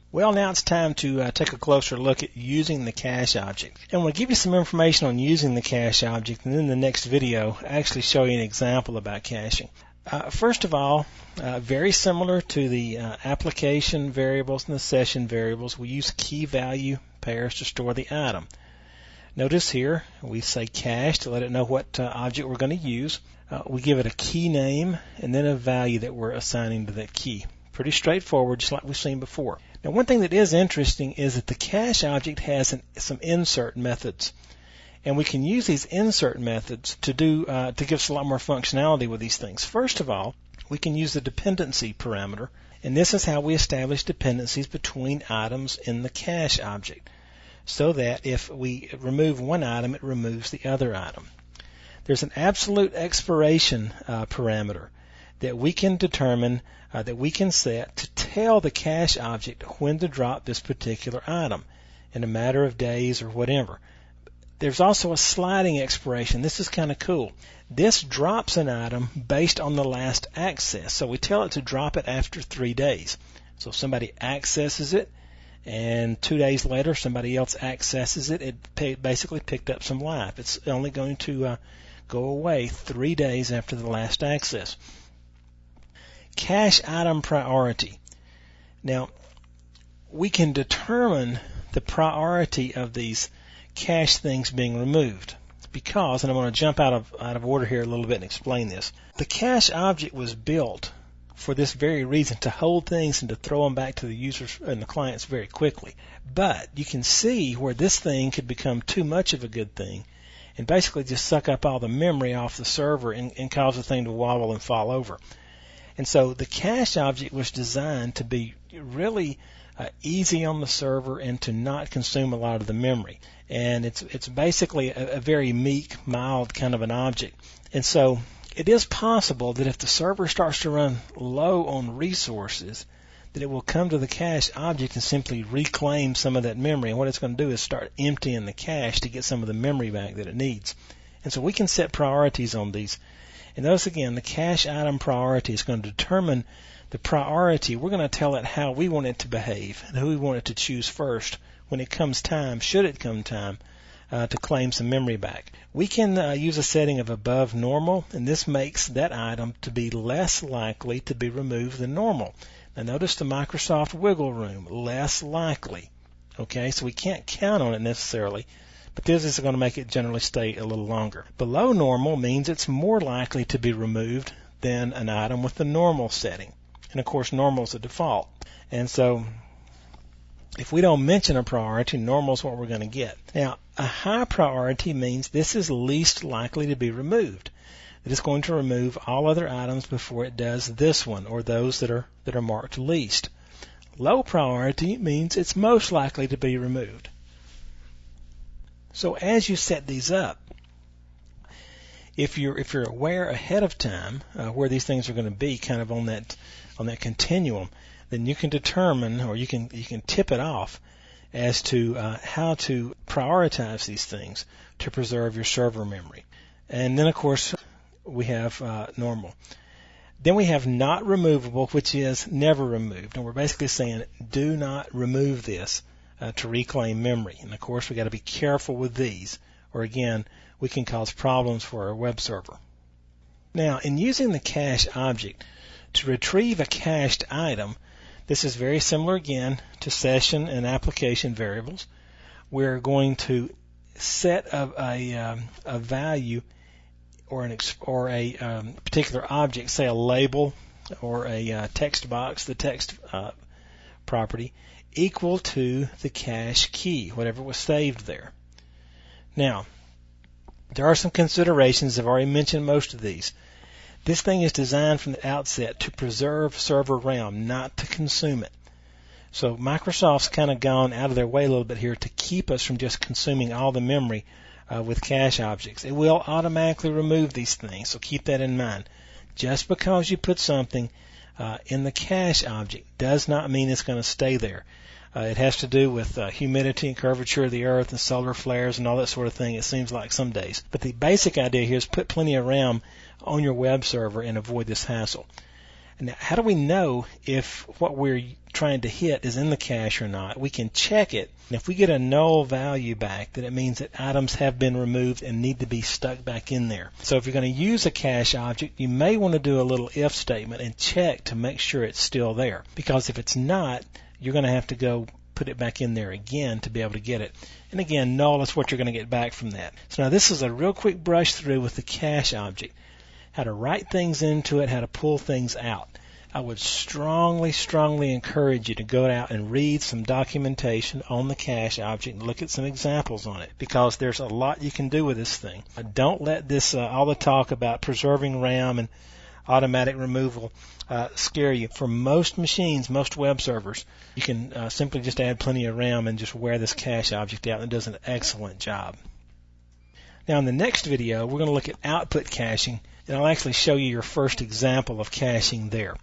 Well, now it's time to take a closer look at using the cache object. And I'm going to give you some information on using the cache object, and then in the next video actually show you an example about caching. First of all, very similar to the application variables and the session variables, we use key value pairs to store the item. Notice here we say cache to let it know what object we're going to use. We give it a key name and then a value that we're assigning to that key. Pretty straightforward, just like we've seen before. Now, one thing that is interesting is that the cache object has some insert methods, and we can use these insert methods to give us a lot more functionality with these things. First of all, we can use the dependency parameter, and this is how we establish dependencies between items in the cache object, so that if we remove one item, it removes the other item. There's an absolute expiration parameter that we can determine, that we can set to tell the cache object when to drop this particular item in a matter of days or whatever. There's also a sliding expiration. This is kind of cool. This drops an item based on the last access. So we tell it to drop it after 3 days. So if somebody accesses it and 2 days later somebody else accesses it, it basically picked up some life. It's only going to go away 3 days after the last access. Cache item priority. Now, we can determine the priority of these cache things being removed because, and I'm going to jump out of order here a little bit and explain this. The cache object was built for this very reason, to hold things and to throw them back to the users and the clients very quickly. But you can see where this thing could become too much of a good thing and basically just suck up all the memory off the server and cause the thing to wobble and fall over. And so the cache object was designed to be really easy on the server and to not consume a lot of the memory. And it's basically a very meek, mild kind of an object. And so it is possible that if the server starts to run low on resources, that it will come to the cache object and simply reclaim some of that memory. And what it's going to do is start emptying the cache to get some of the memory back that it needs. And so we can set priorities on these. And notice again, the cache item priority is going to determine the priority. We're going to tell it how we want it to behave and who we want it to choose first when it comes time, should it come time, to claim some memory back. We can use a setting of above normal, and this makes that item to be less likely to be removed than normal. Now notice the Microsoft wiggle room, less likely. Okay, so we can't count on it necessarily, but this is going to make it generally stay a little longer. Below normal means it's more likely to be removed than an item with the normal setting. And of course, normal is a default. And so if we don't mention a priority, normal is what we're going to get. Now, a high priority means this is least likely to be removed. It is going to remove all other items before it does this one, or those that are marked least. Low priority means it's most likely to be removed. So as you set these up, if you're aware ahead of time where these things are going to be, kind of on that continuum, then you can determine, or you can tip it off as to how to prioritize these things to preserve your server memory. And then of course we have normal. Then we have not removable, which is never removed, and we're basically saying do not remove this to reclaim memory. And of course we got to be careful with these, or again we can cause problems for our web server. Now, in using the cache object to retrieve a cached item, this is very similar again to session and application variables. We're going to set a value or a particular object, say a label or a text box, the text property, equal to the cache key, whatever was saved there. Now, there are some considerations. I've already mentioned most of these. This thing is designed from the outset to preserve server RAM, not to consume it. So Microsoft's kind of gone out of their way a little bit here to keep us from just consuming all the memory with cache objects. It will automatically remove these things, so keep that in mind. Just because you put something in the cache object does not mean it's going to stay there. It has to do with humidity and curvature of the earth and solar flares and all that sort of thing, it seems like some days. But the basic idea here is put plenty of RAM on your web server and avoid this hassle. Now, how do we know if what we're trying to hit is in the cache or not, we can check it. And if we get a null value back, then it means that items have been removed and need to be stuck back in there. So if you're going to use a cache object, you may want to do a little if statement and check to make sure it's still there. Because if it's not, you're going to have to go put it back in there again to be able to get it. And again, null is what you're going to get back from that. So now this is a real quick brush through with the cache object. How to write things into it, how to pull things out. I would strongly encourage you to go out and read some documentation on the cache object and look at some examples on it, because there's a lot you can do with this thing. Don't let this all the talk about preserving RAM and automatic removal scare you. For most machines, most web servers, you can simply just add plenty of RAM and just wear this cache object out, and it does an excellent job. Now in the next video, we're going to look at output caching, and I'll actually show you your first example of caching there.